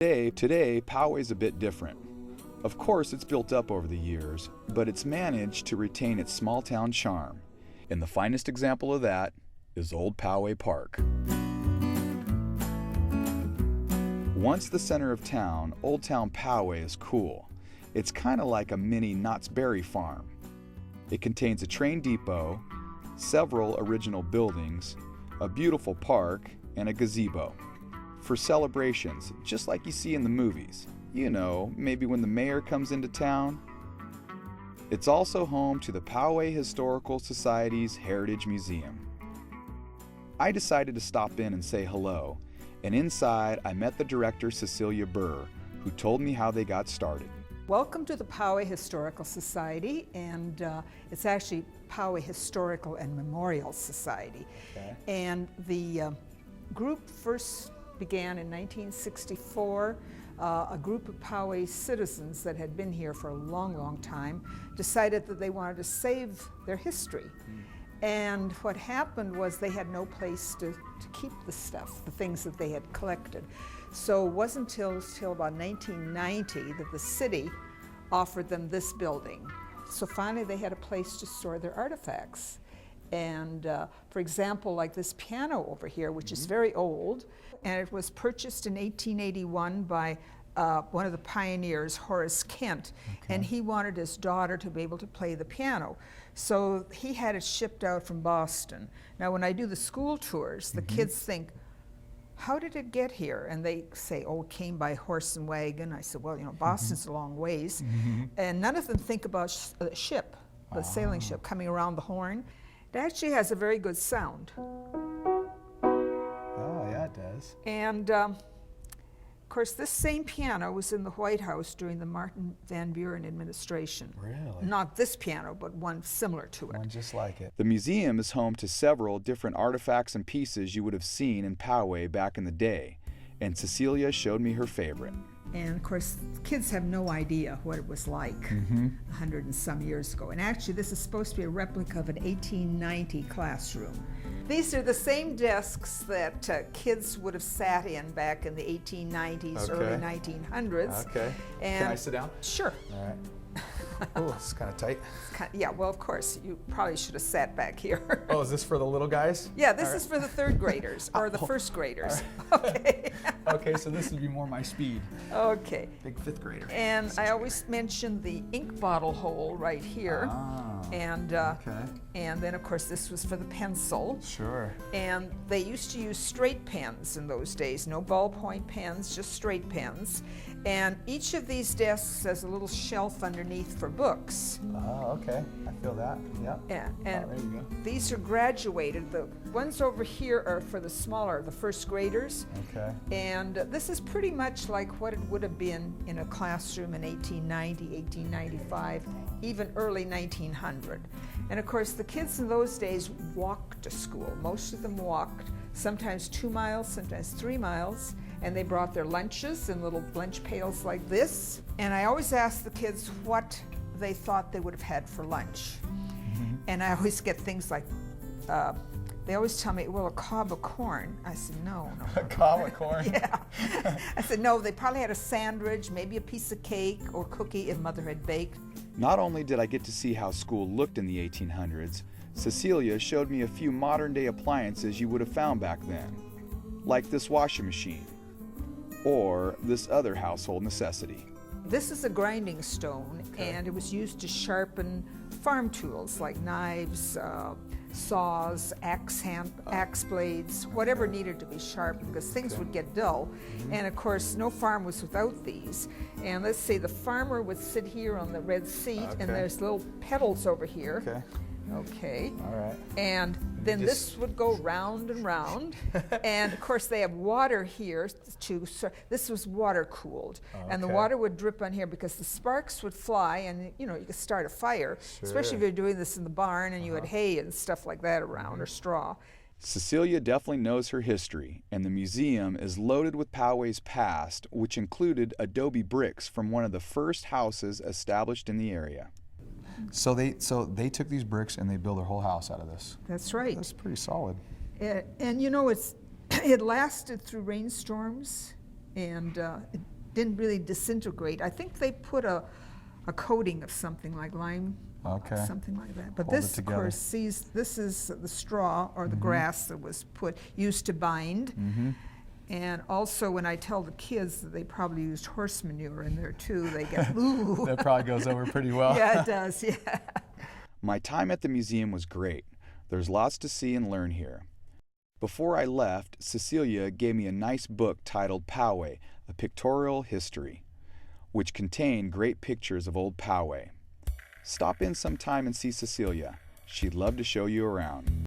Today, Poway's a bit different. Of course, it's built up over the years, but it's managed to retain its small-town charm. And the finest example of that is old Poway Park. Once the center of town, Old Town Poway is cool. It's kind of like a mini Knott's Berry farm. It contains a train depot, several original buildings, a beautiful park, and a gazebo. For celebrations, just like you see in the movies. You know, maybe when the mayor comes into town. It's also home to the Poway Historical Society's Heritage Museum. I decided to stop in and say hello, and inside I met the director, Cecilia Burr, who told me how they got started. Welcome to the Poway Historical Society, and it's actually Poway Historical and Memorial Society. Okay. And the group first began in 1964. A group of Poway citizens that had been here for a long, long time decided that they wanted to save their history. And what happened was they had no place to keep the stuff, the things that they had collected. So it wasn't till about 1990 that the city offered them this building. So finally they had a place to store their artifacts. And for example, like this piano over here, which is very old, and it was purchased in 1881 by one of the pioneers, Horace Kent, and he wanted his daughter to be able to play the piano. So he had it shipped out from Boston. Now when I do the school tours, the kids think, how did it get here? And they say, oh, it came by horse and wagon. I said, well, you know, Boston's a long ways. And none of them think about the ship, the sailing ship coming around the Horn. It actually has a very good sound. Oh, yeah, it does. And of course, this same piano was in the White House during the Martin Van Buren administration. Really? Not this piano, but one similar to it. One just like it. The museum is home to several different artifacts and pieces you would have seen in Poway back in the day, and Cecilia showed me her favorite. And of course, kids have no idea what it was like 100 and some years ago. And actually, this is supposed to be a replica of an 1890 classroom. These are the same desks that kids would have sat in back in the 1890s, early 1900s. Okay. And Can I sit down? Sure. All right. Oh, it's kind of tight. Yeah, well, of course, you probably should have sat back here. Oh, is this for the little guys? Yeah, this is for the third graders, or the first graders. Okay. Okay, so this would be more my speed. Okay. Big fifth grader. And I always mention the ink bottle hole right here. And and then, of course, this was for the pencil. Sure. And they used to use straight pens in those days, no ballpoint pens, just straight pens. And each of these desks has a little shelf underneath for books. Oh, okay. I feel that. Yep. Yeah, and there you go. these are graduated. The ones over here are for the smaller, the first graders. Okay. And this is pretty much like what it would have been in a classroom in 1890, 1895, even early 1900. And of course, the kids in those days walked to school. Most of them walked, sometimes 2 miles, sometimes 3 miles. And they brought their lunches in little lunch pails like this. And I always asked the kids what they thought they would have had for lunch. And I always get things like, they always tell me, well, a cob of corn. I said, no. A cob of corn? Yeah. I said, no, they probably had a sandwich, maybe a piece of cake or cookie if mother had baked. Not only did I get to see how school looked in the 1800s, Cecilia showed me a few modern-day appliances you would have found back then, like this washing machine, or this other household necessity. This is a grinding stone, and it was used to sharpen farm tools like knives, saws, axe blades, whatever needed to be sharpened, because things would get dull. And of course, no farm was without these. And let's say the farmer would sit here on the red seat, and there's little pedals over here. Okay. All right. And then this would go round and round. And of course, they have water here this was water cooled. And the water would drip on here because the sparks would fly, and you know, you could start a fire, especially if you're doing this in the barn and you had hay and stuff like that around, or straw. Cecilia definitely knows her history, and the museum is loaded with Poway's past, which included adobe bricks from one of the first houses established in the area. So they took these bricks and they built their whole house out of this. That's right. That's pretty solid. And you know, it lasted through rainstorms and it didn't really disintegrate. I think they put a coating of something like lime, something like that. But Hold it this, of together. course, this is the straw or the grass that was used to bind. And also, when I tell the kids that they probably used horse manure in there too, they get, ooh. That probably goes over pretty well. Yeah, it does, yeah. My time at the museum was great. There's lots to see and learn here. Before I left, Cecilia gave me a nice book titled Poway, A Pictorial History, which contained great pictures of old Poway. Stop in sometime and see Cecilia. She'd love to show you around.